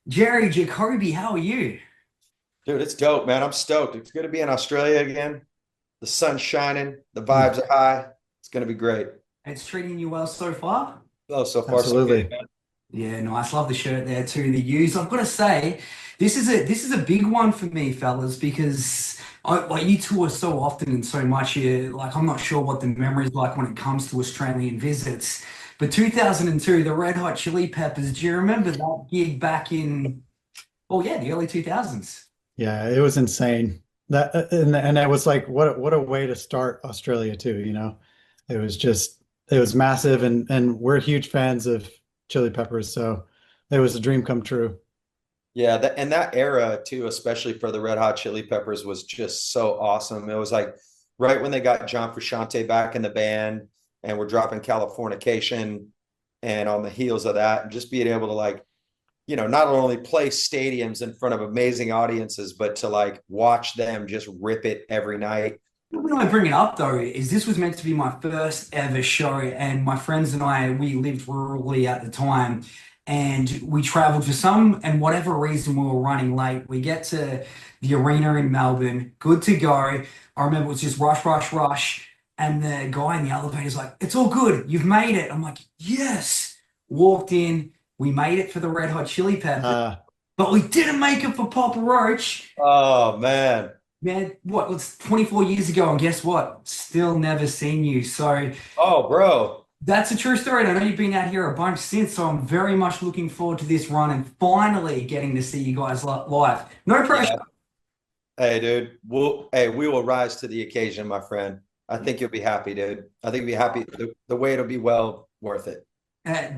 Jerry, Jacoby, how are you? Dude, it's dope, man. I'm stoked. It's good to be in Australia again. The sun's shining, the Mm. vibes are high. It's going to be great. It's treating you well so far? Oh, so far so good, Absolutely. man. Yeah, nice. Love the shirt there too. The use. I've got to say, this is a big one for me, fellas, because like you tour so often and so much. Like I'm not sure what the memory's like when it comes to Australian visits. But 2002, the Red Hot Chili Peppers. Do you remember that gig back in? Oh yeah, the early 2000s. Yeah, it was insane. And it was like what a way to start Australia too, you know. It was just it was massive and we're huge fans of Chili Peppers, so it was a dream come true. Yeah, that era too, especially for the Red Hot Chili Peppers, was just so awesome. It was like right when they got John Frusciante back in the band and we're dropping Californication, and on the heels of that, and just being able to not only play stadiums in front of amazing audiences, but to like watch them just rip it every night. When I bring it up though, is this was meant to be my first ever show, and my friends and I, we lived rurally at the time, and we traveled for some and whatever reason we were running late. We get to the arena in Melbourne, good to go. I remember it was just rush, rush, rush, and the guy in the elevator's like, "It's all good, you've made it." I'm like, "Yes." Walked in, we made it for the Red Hot Chili Peppers, Uh but we didn't make it for Papa Roach. Oh man. Man, what was 24 years ago, and guess what? Still never seen you. So Oh, bro. that's a true story. And I know you've been out here a bunch since, so I'm very much looking forward to this run and finally getting to see you guys live. No pressure. Yeah. Hey, dude. We will rise to the occasion, my friend. I think you'll be happy, dude. I think you'll be happy. The wait will be well worth it.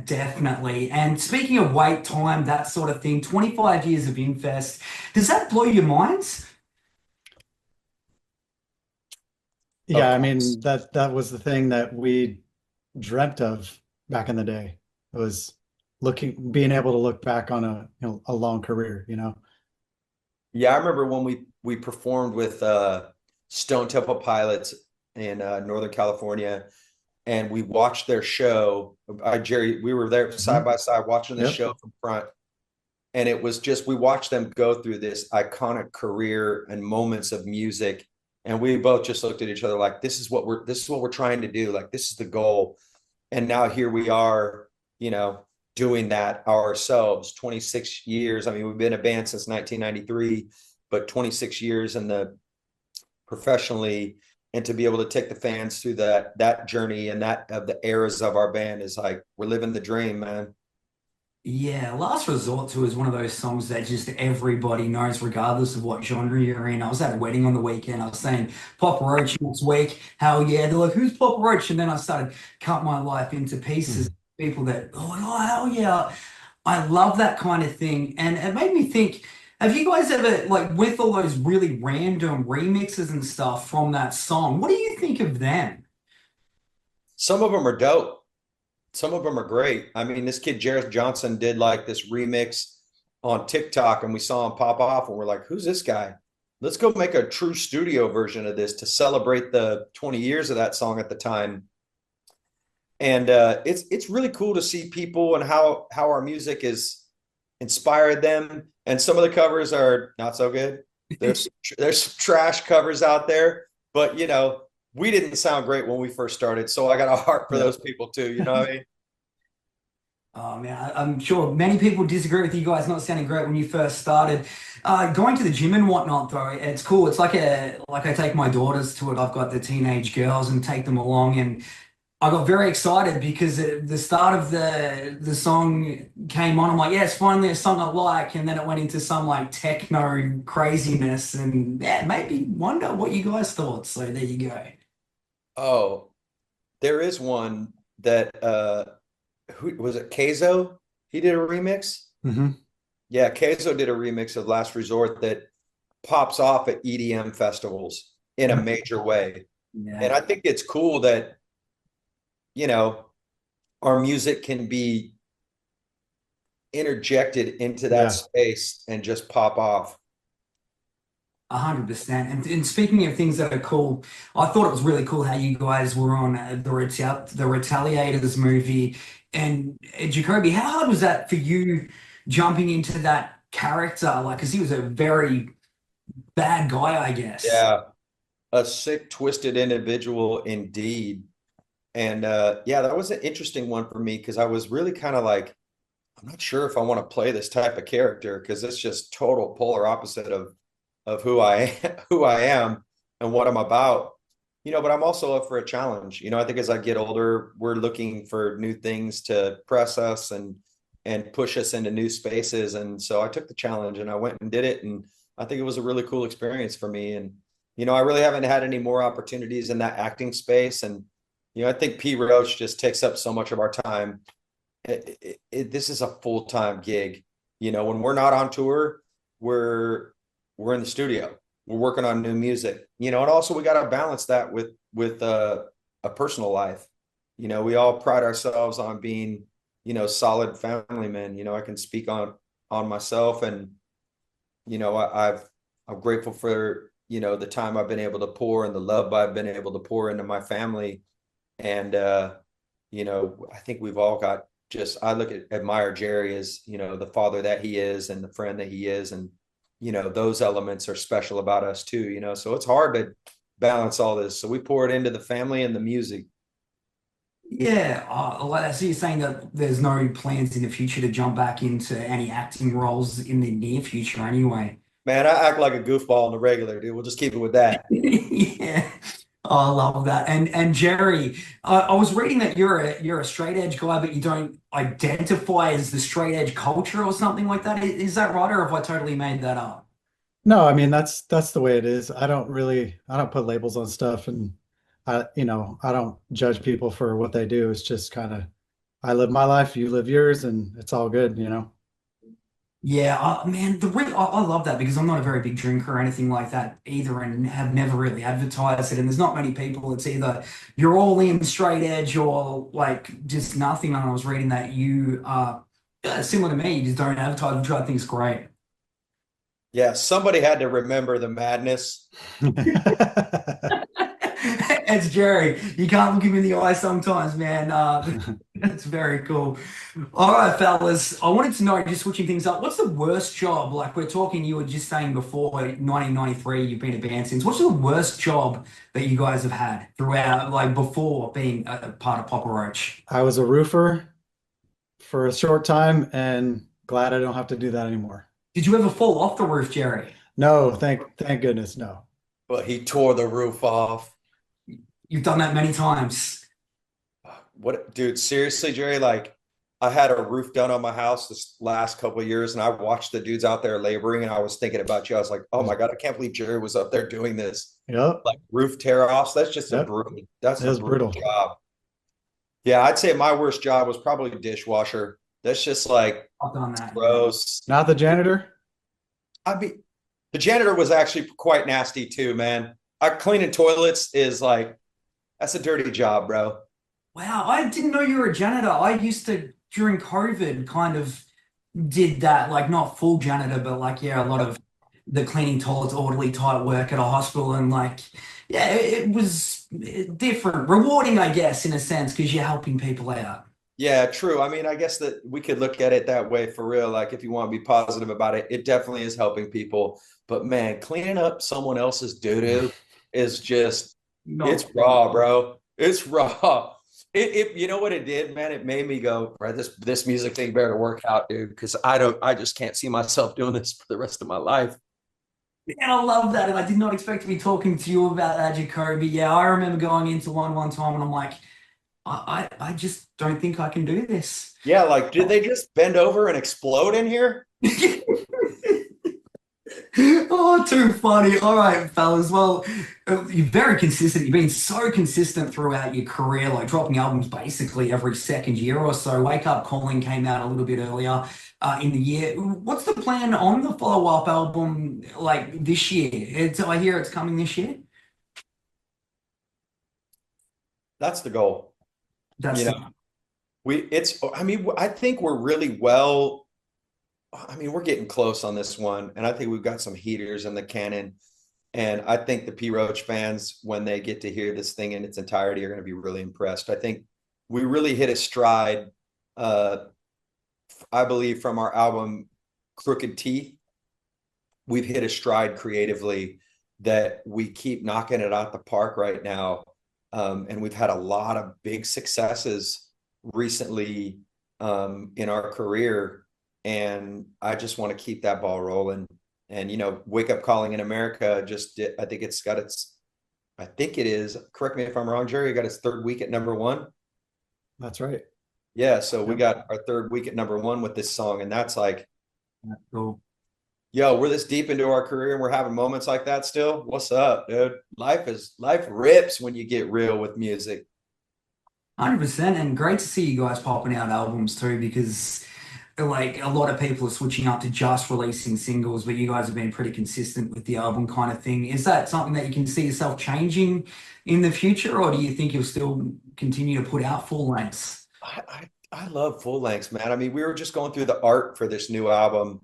Definitely. And speaking of wait time, that sort of thing, 25 years of Infest, does that blow your minds? Of yeah, I course. mean that was the thing that we dreamt of back in the day. It was being able to look back on a long career, you know. Yeah, I remember when we performed with Stone Temple Pilots in Northern California, and we watched their show. Jerry, we were there side Mhm. by side watching the Yep. show from front, and it was just we watched them go through this iconic career and moments of music, and we both just looked at each other like, this is what we're trying to do, like this is the goal. And now here we are, you know doing that ourselves. 26 years. I mean, we've been a band since 1993, but 26 years in the professionally, and to be able to take the fans through that journey and that of the eras of our band is like we're living the dream, man. Yeah, Last Resort to is one of those songs that just everybody knows, regardless of what genre you're in. I was at a wedding on the weekend. I was saying Papa Roach next week. Hell yeah. They're like, who's Papa Roach? And then I started cut my life into pieces. Mhm. People that, oh, hell yeah. I love that kind of thing. And it made me think, have you guys ever, like, with all those really random remixes and stuff from that song, what do you think of them? Some of them are dope. Some of them are great. I mean, this kid Jareth Johnson did like this remix on TikTok, and we saw him pop off, and we're like, "Who's this guy? Let's go make a true studio version of this to celebrate the 20 years of that song at the time." And it's really cool to see people and how our music has inspired them. And some of the covers are not so good. There's some trash covers out there, but we didn't sound great when we first started, so I got a heart for those Yep. people too. You know what I mean? Oh man, I'm sure many people disagree with you guys not sounding great when you first started. Going to the gym and whatnot, though, it's cool. It's like I take my daughters to it. I've got the teenage girls and take them along, and I got very excited because the start of the song came on. I'm like, yes, finally a song I like, and then it went into some like techno craziness, and yeah, it made me wonder what you guys thought. So there you go. Oh, there is one that who was it? Keizo? He did a remix. Hmm. Yeah, Keizo did a remix of Last Resort that pops off at EDM festivals in a major way. And Yeah, I think it's cool that, you know, our music can be interjected into that Yeah. space and just pop off. 100%. And speaking of things that are cool, I thought it was really cool how you guys were on the Retaliators movie. And Jacoby, how hard was that for you jumping into that character, like, because he was a very bad guy, I guess. Yeah, a sick, twisted individual indeed. And yeah, that was an interesting one for me because I was really kind of like, I'm not sure if I want to play this type of character because it's just total polar opposite of who I who I am and what I'm about. But I'm also up for a challenge. I think as I get older, we're looking for new things to press us and push us into new spaces. And so I took the challenge and I went and did it. And I think it was a really cool experience for me. And I really haven't had any more opportunities in that acting space. And I think P. Roach just takes up so much of our time. This is a full-time gig. When we're not on tour, we're in the studio. We're working on new music. And also we got to balance that with a personal life. We all pride ourselves on being, solid family men. I can speak on myself, and I'm grateful for the time I've been able to pour and the love I've been able to pour into my family. And I think we've all got I admire Jerry as the father that he is and the friend that he is, and those elements are special about us too. So it's hard to balance all this. So we pour it into the family and the music. Yeah, like, so you're saying that there's no plans in the future to jump back into any acting roles in the near future, anyway. Man, I act like a goofball on the regular, dude. We'll just keep it with that. Yeah. Oh, I love that. And Jerry, I was reading that you're a straight edge guy, but you don't identify as the straight edge culture or something like that. Is that right, or have I totally made that up? No, I mean that's the way it is. I don't put labels on stuff, and I don't judge people for what they do. It's just kind of I live my life, you live yours, and it's all good. Yeah, man, I love that because I'm not a very big drinker or anything like that either, and have never really advertised it. And there's not many people. It's either you're all in straight edge or like just nothing. And I was reading that you are similar to me. You just don't advertise, which I think is great. Yeah, somebody had to remember the madness. It's Jerry. You can't look him in the eye sometimes, man. That's very cool. All right, fellas. I wanted to know, just switching things up, what's the worst job? Like we're talking, you were just saying before 1993, you've been a band since. What's the worst job that you guys have had throughout, like before being a part of Papa Roach? I was a roofer for a short time, and glad I don't have to do that anymore. Did you ever fall off the roof, Jerry? No, thank goodness, no. But he tore the roof off. You've done that many times. What, dude, seriously, Jerry, like I had a roof done on my house this last couple of years and I watched the dudes out there laboring and I was thinking about you. I was like, oh my God, I can't believe Jerry was up there doing this. Yep. Like roof tear offs. That's just Yep. that's It a was brutal brutal. job. Yeah, I'd say my worst job was probably dishwasher. That's just like I've done that. Yeah. gross. Not the janitor? I mean, the janitor was actually quite nasty too, man. Cleaning toilets is like, that's a dirty job, bro. Wow, I didn't know you were a janitor. I used to, during COVID, kind of did that, like not full janitor, but like, yeah, a lot of the cleaning toilets, orderly type work at a hospital. And like, yeah, it was different, rewarding, I guess, in a sense, because you're helping people out. Yeah, true. I mean, I guess that we could look at it that way for real. Like, if you want to be positive about it, it definitely is helping people. But man, cleaning up someone else's doo-doo is just, Not it's raw, bro. It's raw. You know what it did, man? It made me go, right, this music thing better work out, dude, because I just can't see myself doing this for the rest of my life. And I love that. And I did not expect to be talking to you about that, Jacoby. Yeah, I remember going into one time and I'm like, I just don't think I can do this. Yeah, like, did they just bend over and explode in here? Oh, too funny. All right, fellas. Well, you're very consistent. You've been so consistent throughout your career, like dropping albums basically every second year or so. Wake Up Calling came out a little bit earlier in the year. What's the plan on the follow-up album like this year? I hear it's coming this year. That's the goal. That's You know, I mean, I think we're really well. I mean, we're getting close on this one, and I think we've got some heaters in the cannon. And I think the P Roach fans, when they get to hear this thing in its entirety, are going to be really impressed. I think we really hit a stride uh, I believe from our album Crooked Teeth, we've hit a stride creatively that we keep knocking it out the park right now. And we've had a lot of big successes recently in our career. And I just want to keep that ball rolling. And, you know, Wake Up Calling in America just did, I think it's got its, I think it is, correct me if I'm wrong, Jerry, it got its third week at #1. That's right. Yeah. So we Yep. got our third week at #1 with this song. And that's like, Cool. yo, we're this deep into our career and we're having moments like that still. What's up, dude? Life rips when you get real with music. 100%, and great to see you guys popping out albums too, because like a lot of people are switching up to just releasing singles, but you guys have been pretty consistent with the album kind of thing. Is that something that you can see yourself changing in the future, or do you think you'll still continue to put out full lengths? I love full lengths, man. I mean, we were just going through the art for this new album,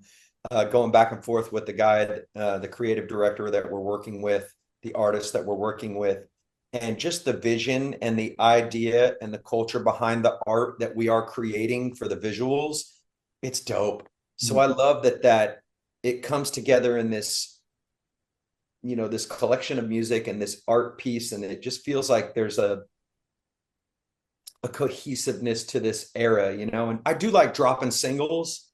going back and forth with the guy, the creative director that we're working with, the artist that we're working with, and just the vision and the idea and the culture behind the art that we are creating for the visuals. It's dope. So I love that it comes together in this, you know, this collection of music and this art piece, and it just feels like there's a cohesiveness to this era, you know. And I do like dropping singles,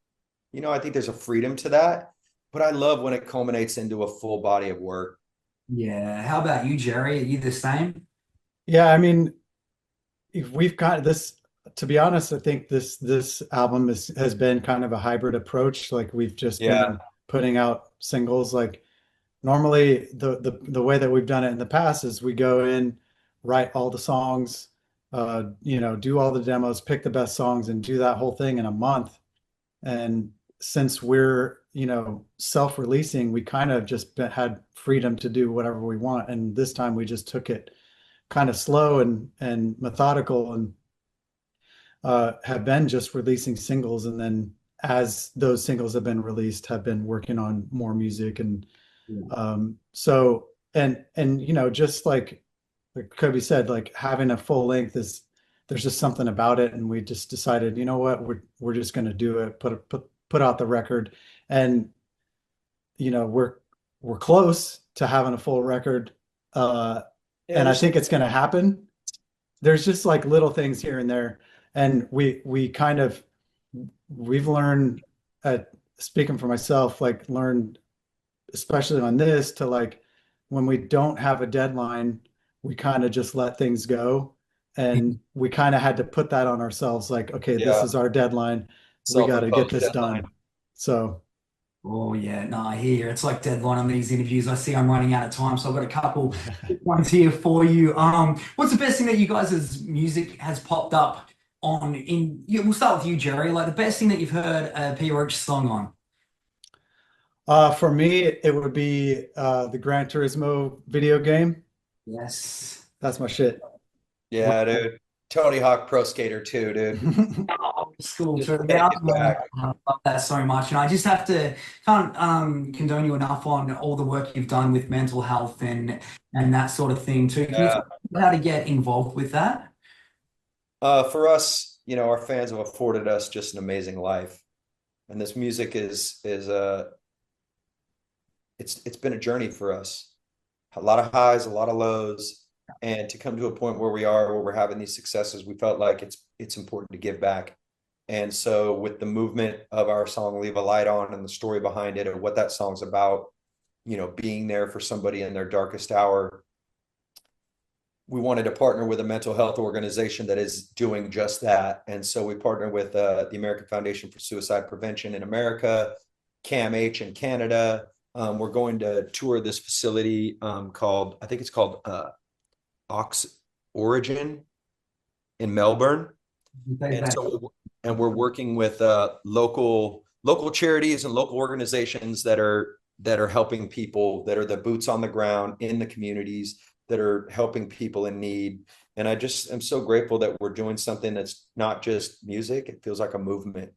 you know, I think there's a freedom to that, but I love when it culminates into a full body of work. Yeah. How about you, Jerry? Are you the same? Yeah, I mean, if we've got this, to be honest, I think this album has been kind of a hybrid approach. Like we've just Yeah. been putting out singles. Like normally the way that we've done it in the past is we go in, write all the songs, you know, do all the demos, pick the best songs, and do that whole thing in a month. And since we're, you know, self-releasing, we kind of just had freedom to do whatever we want. And this time we just took it kind of slow and methodical, and have been just releasing singles. And then as those singles have been released, have been working on more music. And so and you know, just like Kobe said, like having a full length is, there's just something about it. And we just decided, you know what, we're just going to do it, put out the record. And you know, we're close to having a full record, and I think it's going to happen. There's just like little things here and there, and we kind of, we've learned, speaking for myself, like learned, especially on this, to like when we don't have a deadline, we kind of just let things go. And we kind of had to put that on ourselves, like, okay, this Yeah. is our deadline. We got to get Self-imposed this deadline. done. So Oh yeah, no, I hear you. It's like deadline on these interviews. I see I'm running out of time, so I've got a couple quick ones here for you. What's the best thing that you guys' music has popped up on in we'll start with you, Jerry. Like the best thing that you've heard a P Roach song on. for me, it would be the Gran Turismo video game. Yes. That's my shit. Yeah, dude. Tony Hawk Pro Skater 2, dude. Oh, school Just too. take Yeah, it back. I love that so much, and I just have to can't condone you enough on all the work you've done with mental health and that sort of thing too. Can you Yeah. talk about how to get involved with that? For us, you know, our fans have afforded us just an amazing life. And this music is it's been a journey for us. A lot of highs, a lot of lows. And to come to a point where we are, where we're having these successes, we felt like it's important to give back. And so with the movement of our song Leave a Light On and the story behind it and what that song's about, you know, being there for somebody in their darkest hour, we wanted to partner with a mental health organization that is doing just that. And so we partnered with the American Foundation for Suicide Prevention in America, CAMH in Canada. We're going to tour this facility called, I think it's called Ox Origin in Melbourne. And so and we're working with local charities and local organizations that are helping people, that are the boots on the ground in the communities, that are helping people in need. And I just am so grateful that we're doing something that's not just music. It feels like a movement,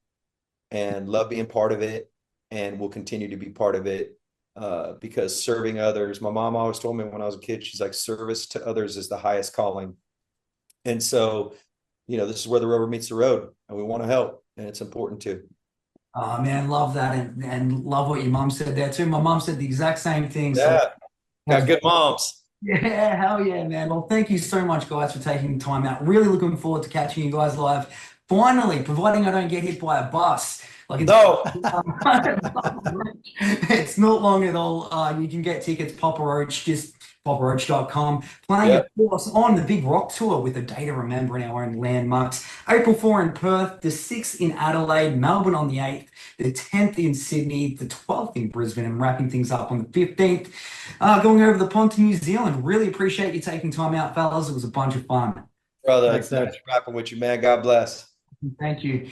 and love being part of it, and will continue to be part of it, because serving others, my mom always told me when I was a kid, she's like, service to others is the highest calling. And so, you know, this is where the rubber meets the road, and we want to help. and it's important too. Oh man, love that, and love what your mum said there too. My mum said the exact same thing. So Yeah, got good moms. yeah, hell yeah, man. Well, thank you so much, guys, for taking the time out. Really looking forward to catching you guys live. Finally, providing I don't get hit by a bus. Like it's, No, it's not long at all. You can get tickets, Papa Roach, just paparoach.com. Playing, yeah, of course, on the Big Rock Tour with a day to remember in our own landmarks. April 4 in Perth, the 6th in Adelaide, Melbourne on the 8th, the 10th in Sydney, the 12th in Brisbane, and wrapping things up on the 15th. Going over the pond to New Zealand. Really appreciate you taking time out, fellas. It was a bunch of fun. brother, Thanks, it's nice Dad. rapping with you, man. God bless. Thank you.